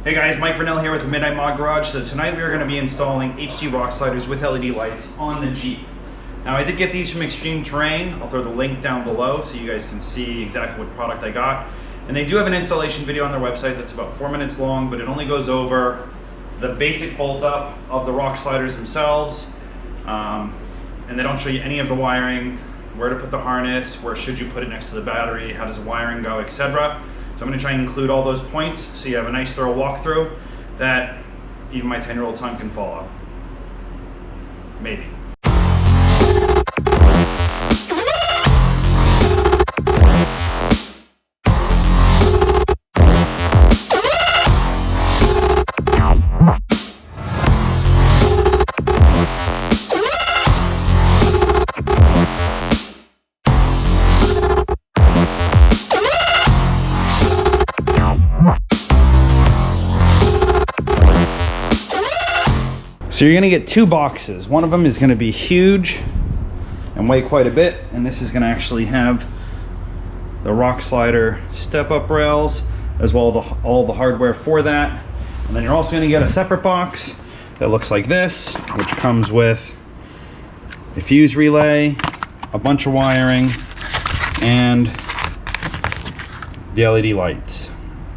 Hey guys, Mike Vernell here with the Midnight Mod Garage. So tonight we are going to be installing HD rock sliders with LED lights on the Jeep. Now I did get these from Extreme Terrain. I'll throw the link down below so you guys can see exactly what product I got. And they do have an installation video on their website that's about 4 minutes long, but it only goes over the basic bolt up of the rock sliders themselves. And they don't show you any of the wiring, where to put the harness, where should you put it next to the battery, how does the wiring go, etc. So I'm going to try and include all those points so you have a nice thorough walkthrough that even my 10-year-old son can follow. Maybe. So you're gonna get two boxes. One of them is gonna be huge and weigh quite a bit, and this is gonna actually have the rock slider step-up rails as well as all the hardware for that. And then you're also gonna get a separate box that looks like this, which comes with a fuse relay, a bunch of wiring, and the LED lights.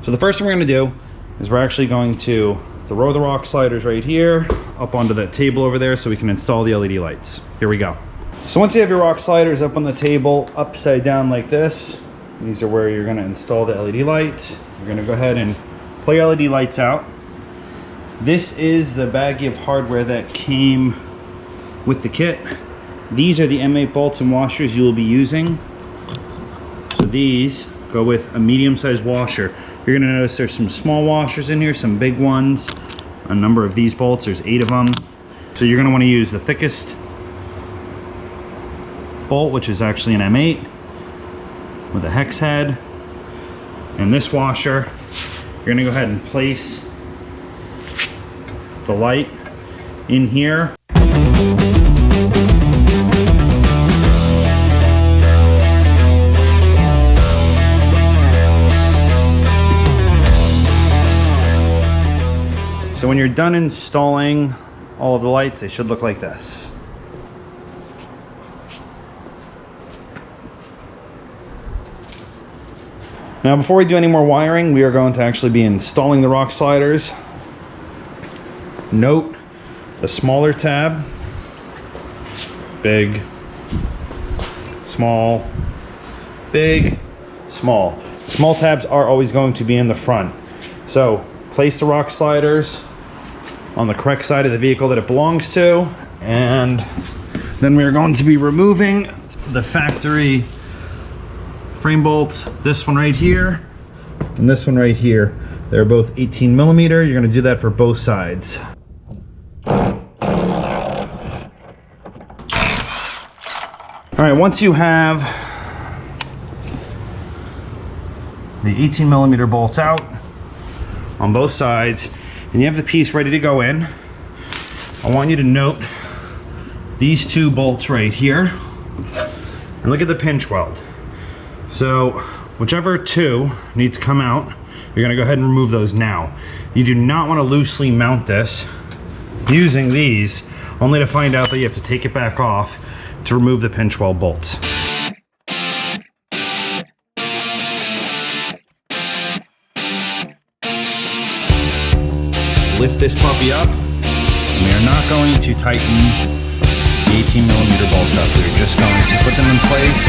So the first thing we're gonna do is we're actually going to throw the rock sliders right here up onto that table over there so we can install the LED lights. Here we go. So once you have your rock sliders up on the table upside down like this, these are where you're going to install the LED lights. You're going to go ahead and pull your LED lights out. This is the baggie of hardware that came with the kit. These are the M8 bolts and washers you will be using. So these go with a medium-sized washer. You're going to notice there's some small washers in here, some big ones. A number of these bolts, there's 8 of them. So you're going to want to use the thickest bolt, which is actually an M8 with a hex head. And this washer, you're going to go ahead and place the light in here. So when you're done installing all of the lights, they should look like this. Now before we do any more wiring, we are going to actually be installing the rock sliders. Note the smaller tab, big, small, big, small. Small tabs are always going to be in the front. So place the rock sliders on the correct side of the vehicle that it belongs to, and then we're going to be removing the factory frame bolts, this one right here and this one right here. They're both 18 millimeter. You're going to do that for both sides. All right, once you have the 18 millimeter bolts out on both sides and you have the piece ready to go in, I want you to note these two bolts right here and look at the pinch weld. So whichever two need to come out, you're going to go ahead and remove those now. You do not want to loosely mount this using these, only to find out that you have to take it back off to remove the pinch weld bolts. Lift this puppy up, and we are not going to tighten the 18 millimeter bolts up. We're just going to put them in place.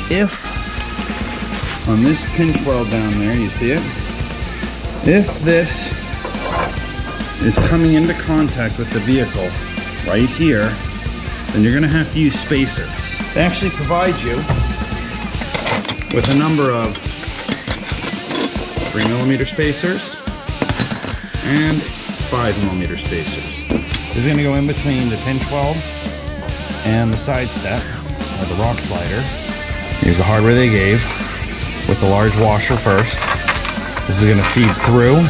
If on this pinch weld down there, you see it? If this is coming into contact with the vehicle right here, then you're going to have to use spacers. They actually provide you with a number of 3 millimeter spacers and 5 millimeter spacers. This is going to go in between the pinch weld and the side step, or the rock slider. Here's the hardware they gave with the large washer first. This is going to feed through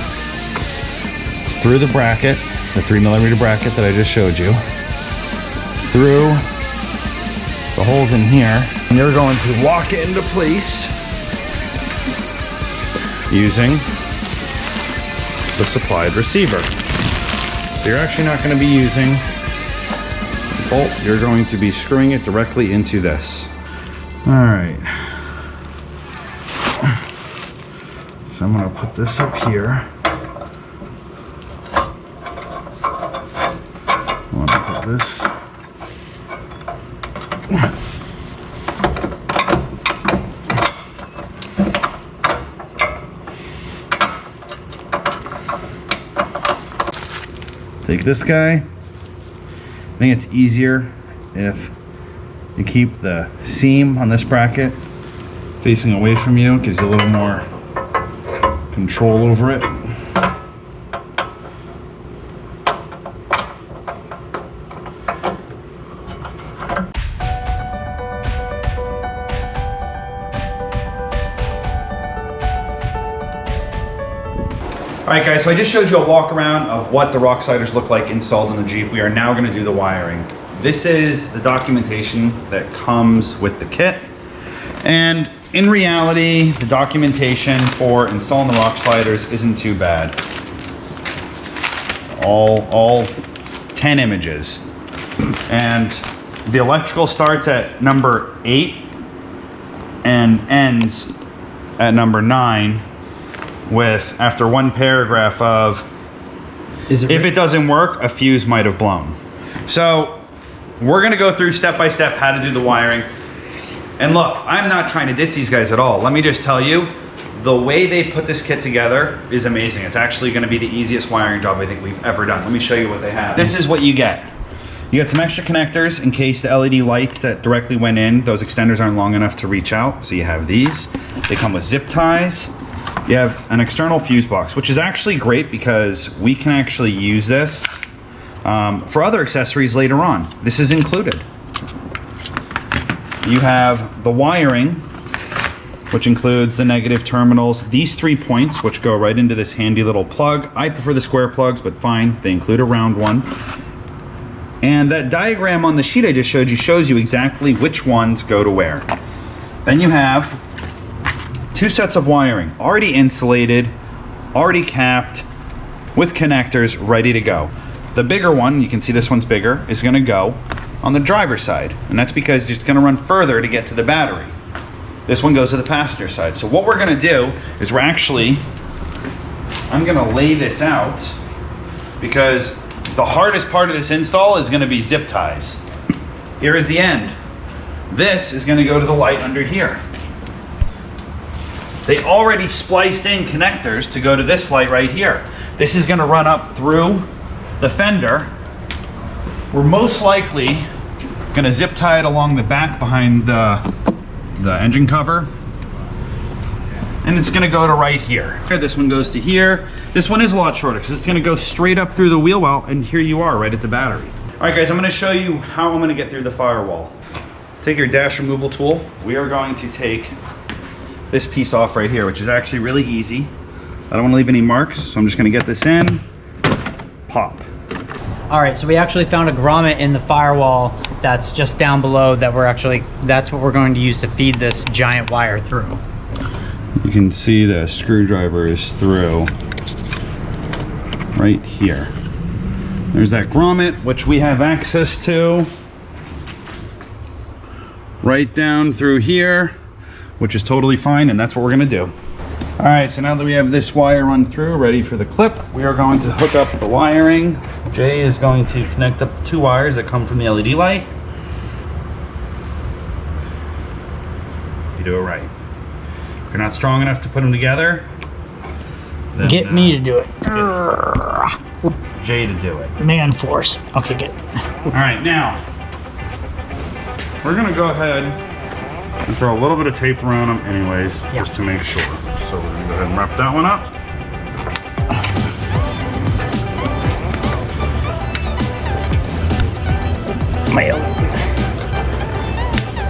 the bracket, the 3 millimeter bracket that I just showed you. through the holes in here, and you're going to lock it into place using the supplied receiver. So you're actually not going to be using the bolt, you're going to be screwing it directly into this. All right. So I'm going to put this up here. I'm going to put this. Take this guy. I think it's easier if you keep the seam on this bracket facing away from you. It gives you a little more control over it. Alright guys, so I just showed you a walk around of what the rock sliders look like installed in the Jeep. We are now going to do the wiring. This is the documentation that comes with the kit. And in reality, the documentation for installing the rock sliders isn't too bad. All 10 images. And the electrical starts at number 8 and ends at number 9. With after one paragraph of if it doesn't work, a fuse might have blown. So we're gonna go through step by step how to do the wiring. And look, I'm not trying to diss these guys at all. Let me just tell you, the way they put this kit together is amazing. It's actually gonna be the easiest wiring job I think we've ever done. Let me show you what they have. This is what you get. You get some extra connectors in case the LED lights that directly went in, those extenders aren't long enough to reach out. So you have these. They come with zip ties. You have an external fuse box, which is actually great because we can actually use this for other accessories later on. This is included. You have the wiring, which includes the negative terminals, these 3 points, which go right into this handy little plug. I prefer the square plugs, but fine, they include a round one. And that diagram on the sheet I just showed you shows you exactly which ones go to where. Then you have 2 sets of wiring, already insulated, already capped, with connectors ready to go. The bigger one, you can see this one's bigger, is gonna go on the driver's side. And that's because it's gonna run further to get to the battery. This one goes to the passenger side. So what we're gonna do is I'm gonna lay this out because the hardest part of this install is gonna be zip ties. Here is the end. This is gonna go to the light under here. They already spliced in connectors to go to this light right here. This is gonna run up through the fender. We're most likely gonna zip tie it along the back behind the engine cover. And it's gonna go to right here. This one goes to here. This one is a lot shorter because it's gonna go straight up through the wheel well, and here you are right at the battery. All right guys, I'm gonna show you how I'm gonna get through the firewall. Take your dash removal tool. We are going to take this piece off right here, which is actually really easy. I don't want to leave any marks, so I'm just going to get this in, pop. All right, so we actually found a grommet in the firewall that's just down below that's what we're going to use to feed this giant wire through. You can see the screwdriver is through right here. There's that grommet, which we have access to right down through here, which is totally fine, and that's what we're gonna do. All right, so now that we have this wire run through, ready for the clip, we are going to hook up the wiring. Jay is going to connect up the 2 wires that come from the LED light. You do it right. If you're not strong enough to put them together, then, get me to do it. Jay to do it. Man force. Okay, good. All right, now, we're gonna go ahead and throw a little bit of tape around them anyways, just to make sure. So we're gonna go ahead and wrap that one up. Mail.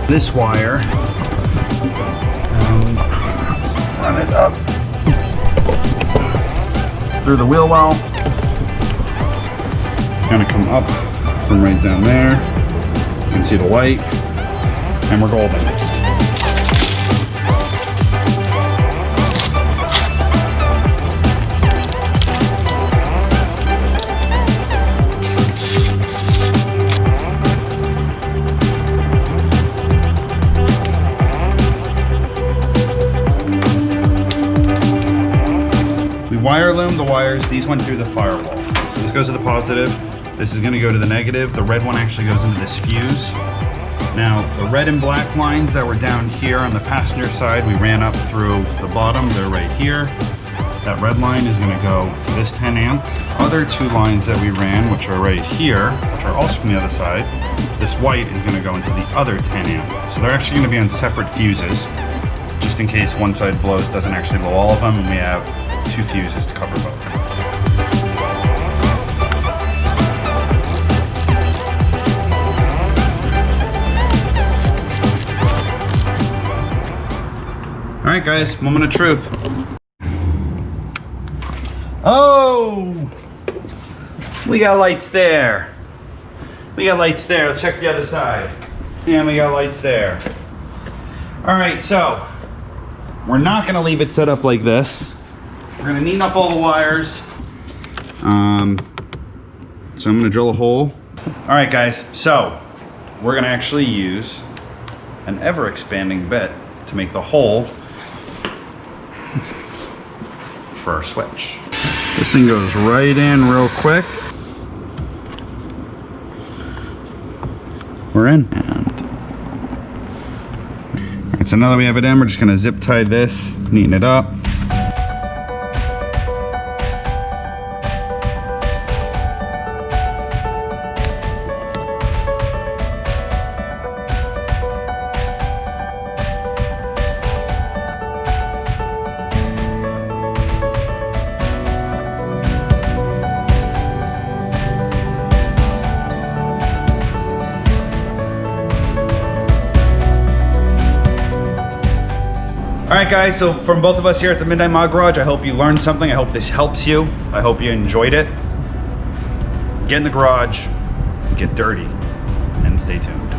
This wire, run it up through the wheel well. It's gonna come up from right down there. See the light, and we're golden. We wire loom the wires. These went through the firewall. So this goes to the positive. This is going to go to the negative. The red one actually goes into this fuse. Now, the red and black lines that were down here on the passenger side, we ran up through the bottom. They're right here. That red line is going to go to this 10 amp. Other two lines that we ran, which are right here, which are also from the other side, this white is going to go into the other 10 amp. So they're actually going to be on separate fuses, just in case one side blows, doesn't actually blow all of them, and we have 2 fuses to cover both. All right, guys, moment of truth. Oh, we got lights there. We got lights there. Let's check the other side. And we got lights there. All right, so we're not gonna leave it set up like this. We're gonna neaten up all the wires. So I'm gonna drill a hole. All right, guys, so we're gonna actually use an ever expanding bit to make the hole for our switch. This thing goes right in real quick. We're in. All right, so now that we have it in, we're just gonna zip tie this, neaten it up. All right, guys, so from both of us here at the Midnight Mod Garage, I hope you learned something. I hope this helps you. I hope you enjoyed it. Get in the garage, get dirty, and stay tuned.